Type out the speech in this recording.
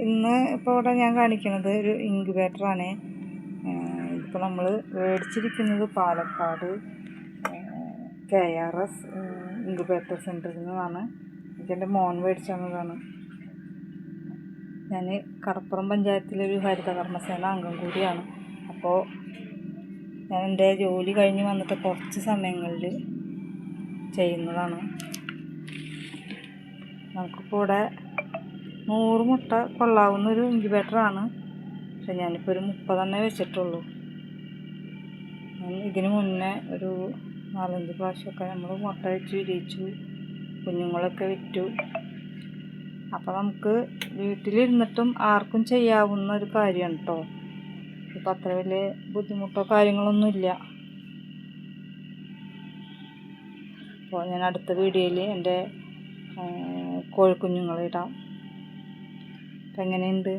ഇന്ന് ഇപ്പോൾ ഇവിടെ ഞാൻ കാണിക്കുന്നത് ഒരു ഇൻക്യുബേറ്ററാണ്. ഇപ്പോൾ നമ്മൾ മേടിച്ചിരിക്കുന്നത് പാലക്കാട് KRS ഇൻക്യുബേറ്റർ സെൻറ്ററിൽ നിന്നാണ്. എനിക്കെൻ്റെ മോൻ മേടിച്ചു തന്നതാണ്. ഞാൻ കടപ്പുറം പഞ്ചായത്തിലൊരു ഹരിതകർമ്മസേന അംഗം കൂടിയാണ്. അപ്പോൾ ഞാൻ എൻ്റെ ജോലി കഴിഞ്ഞ് വന്നിട്ട് കുറച്ച് സമയങ്ങളിൽ ചെയ്യുന്നതാണ്. നമുക്കിപ്പോൾ ഇവിടെ 100 മുട്ട കൊള്ളാവുന്നൊരു ഇൻക്യുബേറ്ററാണ്. പക്ഷെ ഞാനിപ്പോൾ ഒരു 30 വെച്ചിട്ടുള്ളൂ. ഇതിന് മുന്നേ ഒരു 4-5 പ്രാവശ്യമൊക്കെ നമ്മൾ മുട്ട വെച്ച് വിരിയിച്ചു, കുഞ്ഞുങ്ങളൊക്കെ വിറ്റു. അപ്പോൾ നമുക്ക് വീട്ടിലിരുന്നിട്ടും ആർക്കും ചെയ്യാവുന്ന ഒരു കാര്യമാണ് കേട്ടോ. ഇപ്പം അത്ര വലിയ ബുദ്ധിമുട്ടോ കാര്യങ്ങളൊന്നുമില്ല. അപ്പോൾ ഞാൻ അടുത്ത വീഡിയോയിൽ എൻ്റെ കോഴിക്കുഞ്ഞുങ്ങളെ ഇടാം. അപ്പം എങ്ങനെയുണ്ട്?